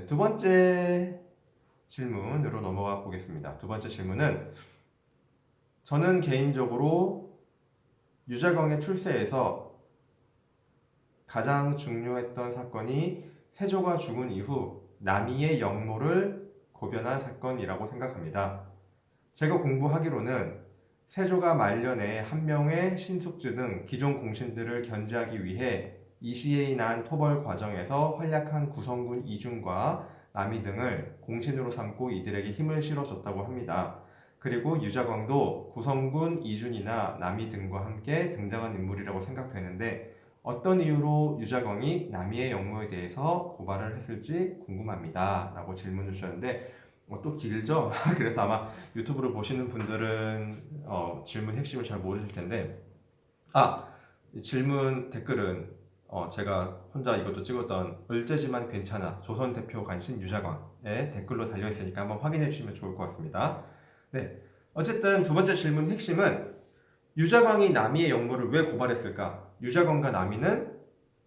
네, 두 번째 질문으로 넘어가 보겠습니다. 두 번째 질문은 저는 개인적으로 유자광의 출세에서 가장 중요했던 사건이 세조가 죽은 이후 남이의 역모를 고변한 사건이라고 생각합니다. 제가 공부하기로는 세조가 말년에 한 명의 신숙주 등 기존 공신들을 견제하기 위해 이시에 난 토벌 과정에서 활약한 구성군 이준과 남이 등을 공신으로 삼고 이들에게 힘을 실어줬다고 합니다. 그리고 유자광도 구성군 이준이나 남이 등과 함께 등장한 인물이라고 생각되는데 어떤 이유로 유자광이 남이의 역모에 대해서 고발을 했을지 궁금합니다. 라고 질문을 주셨는데 또 길죠? 그래서 아마 유튜브를 보시는 분들은 질문 핵심을 잘 모르실 텐데 질문 댓글은 제가 혼자 이것도 찍었던 을제지만 괜찮아 조선 대표 간신 유자광의 댓글로 달려있으니까 한번 확인해 주시면 좋을 것 같습니다. 네, 어쨌든 두 번째 질문 핵심은 유자광이 남이의 역모를 왜 고발했을까? 유자광과 남이는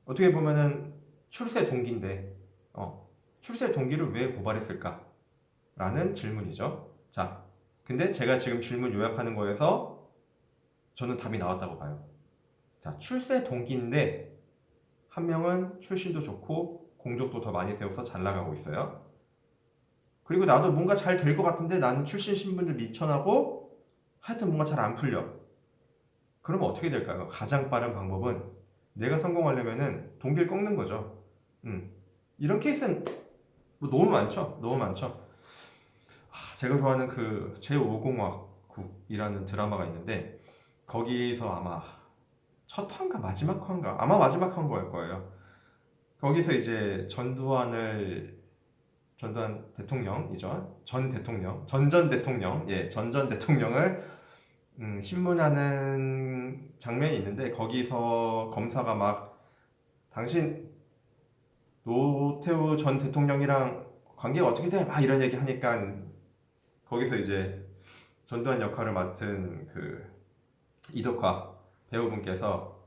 어떻게 보면은 출세 동기인데 출세 동기를 왜 고발했을까? 라는 질문이죠. 자, 근데 제가 지금 질문 요약하는 거에서 저는 답이 나왔다고 봐요. 자, 출세 동기인데 한 명은 출신도 좋고 공적도 더 많이 세워서 잘 나가고 있어요. 그리고 나도 뭔가 잘 될 것 같은데 나는 출신 신분을 미천하고 하여튼 뭔가 잘 안 풀려. 그러면 어떻게 될까요? 가장 빠른 방법은 내가 성공하려면은 동기를 꺾는 거죠. 이런 케이스는 뭐 너무 많죠. 너무 많죠. 제가 좋아하는 그 제5공화국이라는 드라마가 있는데 거기서 아마 첫 화인가 마지막 화인가 아마 마지막 화인 거예요. 거기서 이제 전두환 대통령이죠. 전 대통령, 전전 대통령, 전전 대통령을 신문하는 장면이 있는데 거기서 검사가 막 당신 노태우 전 대통령이랑 관계가 어떻게 돼? 막 이런 얘기 하니까 거기서 이제 전두환 역할을 맡은 그 이덕화 배우분께서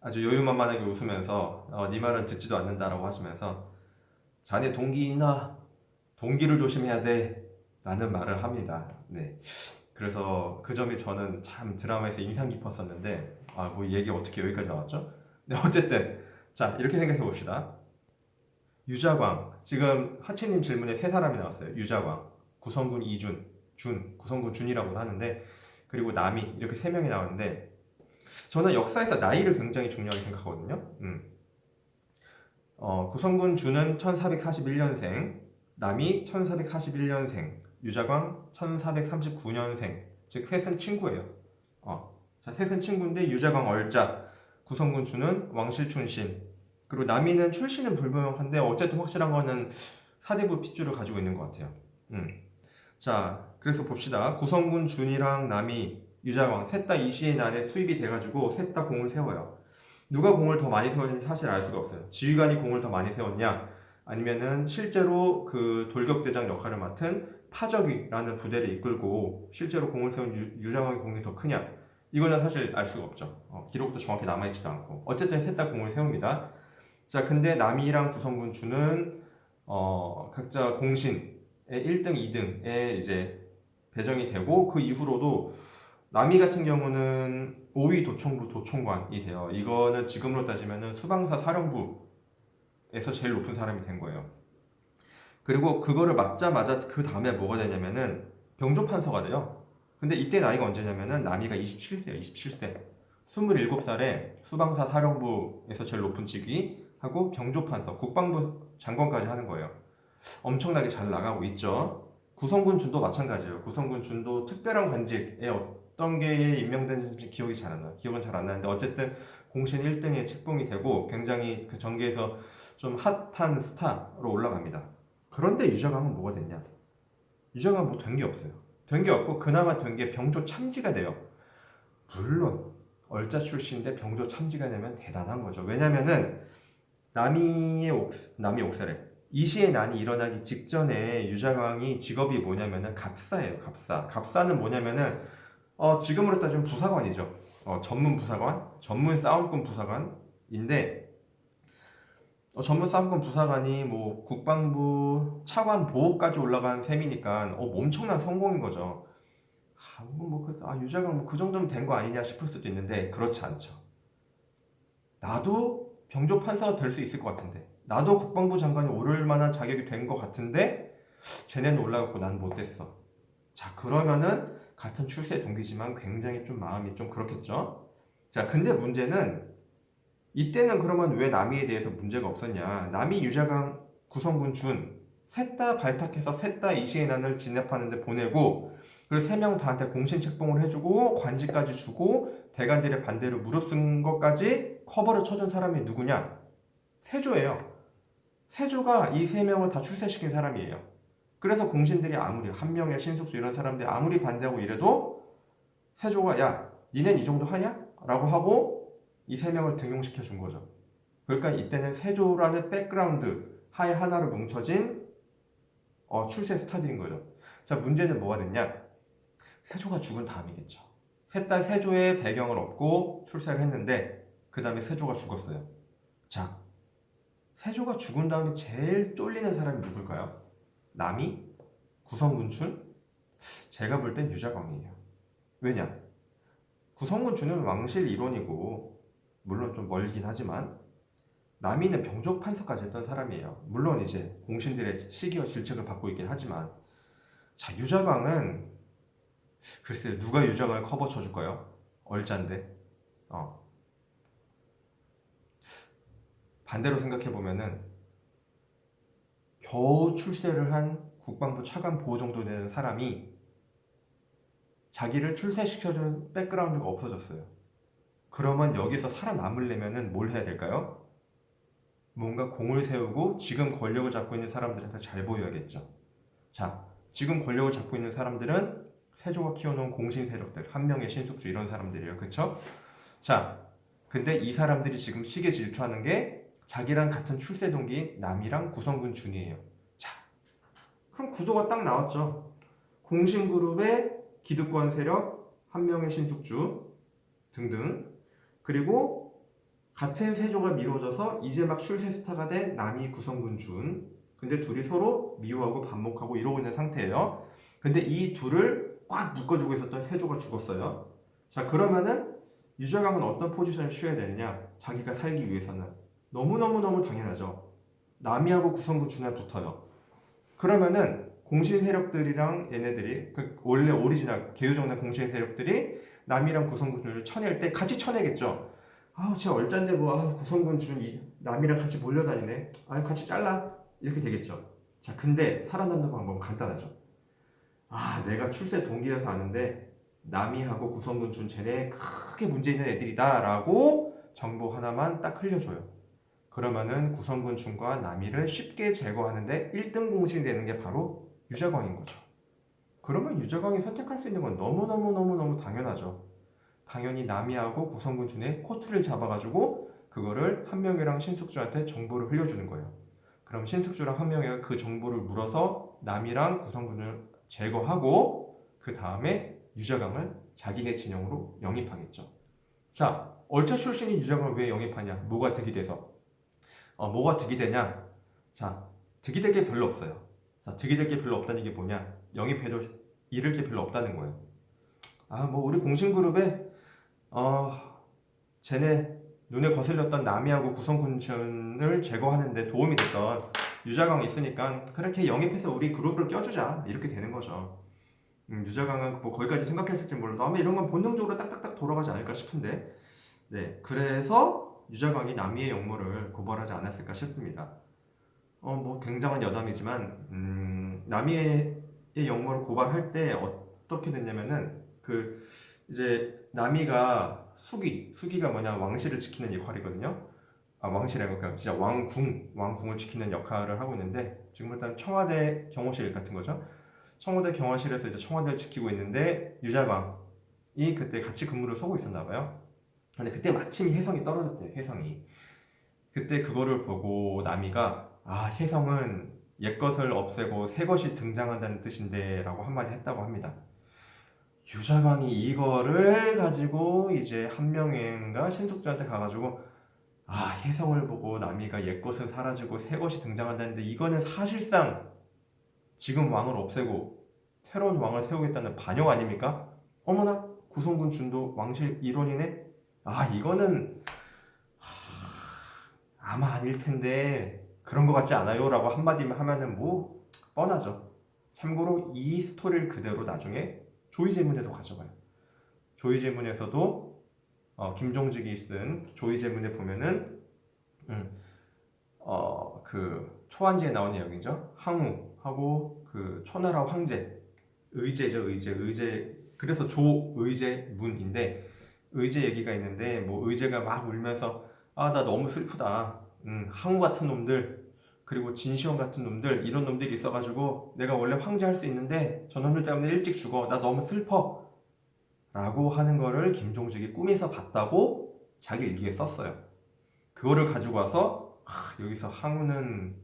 아주 여유만만하게 웃으면서 네 말은 듣지도 않는다라고 하시면서 자네 동기 있나? 동기를 조심해야 돼 라는 말을 합니다. 네. 그래서 그 점이 저는 참 드라마에서 인상 깊었었는데 뭐 이 얘기 어떻게 여기까지 나왔죠? 네, 어쨌든 자 이렇게 생각해 봅시다. 유자광 지금 하치님 질문에 세 사람이 나왔어요. 유자광, 구성군 이준, 구성군 준이라고도 하는데 그리고 남이 이렇게 세 명이 나왔는데 저는 역사에서 나이를 굉장히 중요하게 생각하거든요. 구성군 준은 1441년생, 남이 1441년생, 유자광 1439년생, 즉 셋은 친구예요. 자, 셋은 친구인데 유자광 얼자, 구성군 준은 왕실춘신, 그리고 남이는 출신은 불명한데 어쨌든 확실한 거는 사대부 핏줄을 가지고 있는 것 같아요. 자, 그래서 봅시다. 구성군 준이랑 남이, 유자광 셋 다 이시의 난에 투입이 돼가지고 셋 다 공을 세워요. 누가 공을 더 많이 세웠는지 사실 알 수가 없어요. 지휘관이 공을 더 많이 세웠냐, 아니면은 실제로 그 돌격대장 역할을 맡은 파적위라는 부대를 이끌고 실제로 공을 세운 유자광의 공이 더 크냐, 이거는 사실 알 수가 없죠. 기록도 정확히 남아있지도 않고 어쨌든 셋 다 공을 세웁니다. 자, 근데 남이랑 구성군 준은 각자 공신의 1등, 2등에 이제 배정이 되고 그 이후로도 남이 같은 경우는 5위 도총부 도총관이 돼요. 이거는 지금으로 따지면은 수방사 사령부에서 제일 높은 사람이 된 거예요. 그리고 그거를 맡자마자 그 다음에 뭐가 되냐면은 병조판서가 돼요. 근데 이때 나이가 언제냐면은 남이가 27세예요. 27세. 27살에 수방사 사령부에서 제일 높은 직위 하고 병조판서, 국방부 장관까지 하는 거예요. 엄청나게 잘 나가고 있죠. 구성군 준도 마찬가지예요. 구성군 준도 특별한 관직에 어떤 게 임명된지 기억은 잘 안 나는데 어쨌든 공신 1등에 책봉이 되고 굉장히 그 전개에서 좀 핫한 스타로 올라갑니다. 그런데 유자광은 뭐가 됐냐? 유자광은 뭐 된 게 없어요. 된 게 없고 그나마 된 게 병조 참지가 돼요. 물론 얼자 출신인데 병조 참지가 되면 대단한 거죠. 왜냐면은 남이 옥사래. 이시의 난이 일어나기 직전에 유자광이 직업이 뭐냐면은 갑사예요. 갑사는 뭐냐면은 지금으로 따지면 부사관이죠. 전문 부사관, 전문 싸움꾼 부사관인데 전문사업군 부사관이 뭐 국방부 차관 보호까지 올라간 셈이니까 엄청난 성공인 거죠. 유자강 뭐 그 정도면 된 거 아니냐 싶을 수도 있는데 그렇지 않죠. 나도 병조 판사가 될 수 있을 것 같은데, 나도 국방부 장관이 오를 만한 자격이 된 것 같은데 쟤네는 올라갔고 난 못됐어. 자, 그러면은 같은 출세 동기지만 굉장히 좀 마음이 좀 그렇겠죠. 자, 근데 문제는 이때는 그러면 왜 남이에 대해서 문제가 없었냐. 남이, 유자강, 구성군, 준 셋 다 발탁해서 셋 다 이시해난을 진압하는데 보내고, 그리고 세 명 다한테 공신 책봉을 해주고 관직까지 주고 대관들의 반대로 무릅쓴 것까지 커버를 쳐준 사람이 누구냐? 세조예요. 세조가 이 세 명을 다 출세시킨 사람이에요. 그래서 공신들이 아무리 한명의 신숙주 이런 사람들이 아무리 반대하고 이래도 세조가 야 니넨 이 정도 하냐? 라고 하고 이 세 명을 등용시켜 준 거죠. 그러니까 이때는 세조라는 백그라운드 하에 하나로 뭉쳐진 출세 스타들인 거죠. 자, 문제는 뭐가 됐냐? 세조가 죽은 다음이겠죠. 셋 다 세조의 배경을 얻고 출세를 했는데 그 다음에 세조가 죽었어요. 자, 세조가 죽은 다음에 제일 쫄리는 사람이 누굴까요? 남이? 구성군춘? 제가 볼 땐 유자광이에요. 왜냐? 구성군춘은 왕실 일원이고 물론 좀 멀긴 하지만 남이는 병족 판서까지 했던 사람이에요. 물론 이제 공신들의 시기와 질책을 받고 있긴 하지만, 자, 유자광은 글쎄요, 누가 유자광을 커버 쳐줄까요? 얼짠데. 반대로 생각해보면은 겨우 출세를 한 국방부 차관 보호 정도 되는 사람이 자기를 출세시켜준 백그라운드가 없어졌어요. 그러면 여기서 살아남으려면은 뭘 해야 될까요? 뭔가 공을 세우고 지금 권력을 잡고 있는 사람들한테 잘 보여야겠죠. 자, 지금 권력을 잡고 있는 사람들은 세조가 키워놓은 공신 세력들, 한명의 신숙주 이런 사람들이에요. 그쵸? 자, 근데 이 사람들이 지금 시기에 질투하는 게 자기랑 같은 출세 동기인 남이랑 구성군 준이에요. 자, 그럼 구도가 딱 나왔죠. 공신그룹의 기득권 세력, 한명의 신숙주 등등, 그리고 같은 세조가 미뤄져서 이제 막 출세 스타가 된 남이, 구성군, 준. 근데 둘이 서로 미워하고 반목하고 이러고 있는 상태예요. 근데 이 둘을 꽉 묶어주고 있었던 세조가 죽었어요. 자, 그러면은 유자광은 어떤 포지션을 취해야 되느냐? 자기가 살기 위해서는 너무너무너무 당연하죠. 남이하고 구성군, 준에 붙어요. 그러면은 공신 세력들이랑 얘네들이 원래 오리지널 개유정난 공신 세력들이 남이랑 구성군, 준을 쳐낼 때 같이 쳐내겠죠. 쟤 얼짠데 구성군, 준 남이랑 같이 몰려다니네. 같이 잘라. 이렇게 되겠죠. 자, 근데 살아남는 방법은 간단하죠. 내가 출세 동기라서 아는데 남이하고 구성군, 준 쟤네 크게 문제 있는 애들이다 라고 정보 하나만 딱 흘려줘요. 그러면은 구성군, 준과 남이를 쉽게 제거하는데 1등 공신이 되는 게 바로 유자광인 거죠. 그러면 유자광이 선택할 수 있는 건 너무너무너무너무 당연하죠. 당연히 남이하고 구성군, 준의 코트를 잡아가지고 그거를 한명이랑 신숙주한테 정보를 흘려주는 거예요. 그럼 신숙주랑 한명이가 그 정보를 물어서 남이랑 구성군을 제거하고 그 다음에 유자광을 자기네 진영으로 영입하겠죠. 자, 얼차 출신인 유자광을 왜 영입하냐? 뭐가 득이 돼서? 뭐가 득이 되냐? 자, 득이 될 게 별로 없어요. 자, 득이 될 게 별로 없다는 게 뭐냐? 영입해도 잃을 게 별로 없다는 거예요. 우리 공신그룹에 쟤네 눈에 거슬렸던 남이하고 구성군층을 제거하는데 도움이 됐던 유자광이 있으니까 그렇게 영입해서 우리 그룹을 껴주자 이렇게 되는 거죠. 유자광은 뭐 거기까지 생각했을지 몰라도 아마 이런 건 본능적으로 딱딱딱 돌아가지 않을까 싶은데, 네, 그래서 유자광이 남이의 역모를 고발하지 않았을까 싶습니다. 굉장한 여담이지만 남이의 역모를 고발할 때 어떻게 됐냐면은 이제 남이가 수기가 뭐냐, 왕실을 지키는 역할이거든요. 왕실이 아니고 진짜 왕궁을 지키는 역할을 하고 있는데 지금 일단 청와대 경호실 같은 거죠. 청와대 경호실에서 이제 청와대를 지키고 있는데 유자광이 그때 같이 근무를 서고 있었나 봐요. 근데 그때 마침 혜성이 떨어졌대요. 혜성이. 그때 그거를 보고 남이가 혜성은 옛것을 없애고 새것이 등장한다는 뜻인데 라고 한마디 했다고 합니다. 유자광이 이거를 가지고 이제 한명회인가 신숙주한테 가가지고 혜성을 보고 남이가 옛것은 사라지고 새것이 등장한다는데 이거는 사실상 지금 왕을 없애고 새로운 왕을 세우겠다는 반역 아닙니까? 어머나 구성군 준도 왕실 일원이네? 이거는 아마 아닐 텐데 그런 것 같지 않아요? 라고 한마디만 하면은 뭐 뻔하죠. 참고로 이 스토리를 그대로 나중에 조이제문에도 가져가요. 조이제문에서도 김종직이 쓴 조이제문에 보면은 그 초안지에 나온 내용이죠. 항우하고 그 초나라 황제 의제죠. 의제 그래서 조의제문인데 의제 얘기가 있는데 뭐 의제가 막 울면서 나 너무 슬프다. 항우 같은 놈들 그리고 진시황 같은 놈들 이런 놈들이 있어가지고 내가 원래 황제할 수 있는데 저놈들 때문에 일찍 죽어. 나 너무 슬퍼. 라고 하는 거를 김종직이 꿈에서 봤다고 자기 일기에 썼어요. 그거를 가지고 와서 여기서 항우는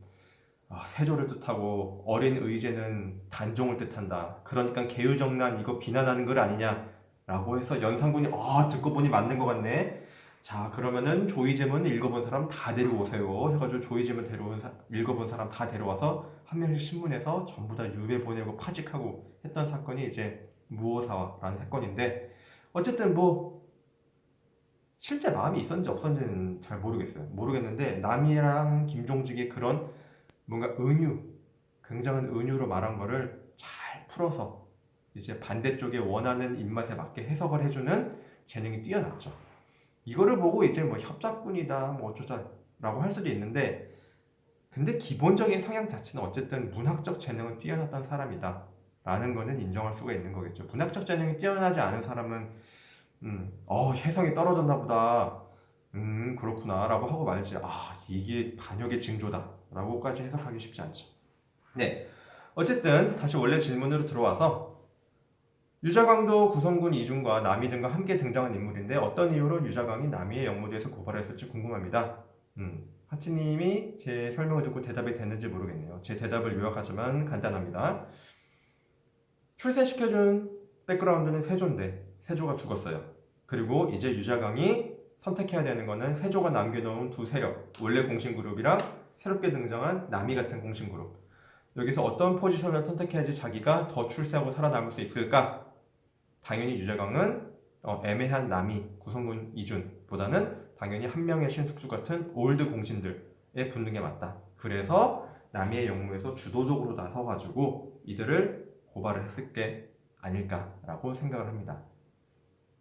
세조를 뜻하고 어린 의제는 단종을 뜻한다. 그러니까 개유정난 이거 비난하는 걸 아니냐 라고 해서 연산군이 듣고 보니 맞는 것 같네. 자 그러면은 조이제문 읽어본 사람 다 데려오세요 해가지고 조이제문 읽어본 사람 다 데려와서 한명씩 신문에서 전부 다 유배 보내고 파직하고 했던 사건이 이제 무오사화라는 사건인데 어쨌든 뭐 실제 마음이 있었는지 없었는지는 잘 모르겠는데 남이랑 김종직이 그런 뭔가 굉장한 은유로 말한 거를 잘 풀어서 이제 반대쪽에 원하는 입맛에 맞게 해석을 해주는 재능이 뛰어났죠. 이거를 보고 이제 뭐 협작꾼이다 뭐 어쩌자라고 할 수도 있는데 근데 기본적인 성향 자체는 어쨌든 문학적 재능은 뛰어났던 사람이다 라는 거는 인정할 수가 있는 거겠죠. 문학적 재능이 뛰어나지 않은 사람은 혜성이 떨어졌나 보다 그렇구나 라고 하고 말지 이게 반역의 징조다 라고까지 해석하기 쉽지 않죠. 네, 어쨌든 다시 원래 질문으로 들어와서 유자광도 구성군 이중과 남이 등과 함께 등장한 인물인데 어떤 이유로 유자광이 남이의 영모대에서 고발했을지 궁금합니다. 하치님이 제 설명을 듣고 대답이 됐는지 모르겠네요. 제 대답을 요약하지만 간단합니다. 출세시켜준 백그라운드는 세조인데 세조가 죽었어요. 그리고 이제 유자광이 선택해야 되는 거는 세조가 남겨놓은 두 세력, 원래 공신그룹이랑 새롭게 등장한 남이 같은 공신그룹. 여기서 어떤 포지션을 선택해야지 자기가 더 출세하고 살아남을 수 있을까? 당연히 유자광은 애매한 남이, 구성군 이준보다는 당연히 한 명의 신숙주 같은 올드 공신들에 붙는 게 맞다. 그래서 남이의 영무에서 주도적으로 나서가지고 이들을 고발을 했을 게 아닐까라고 생각을 합니다.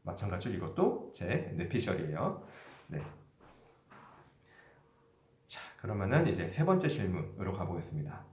마찬가지로 이것도 제 뇌피셜이에요. 네. 자, 그러면은 이제 세 번째 질문으로 가보겠습니다.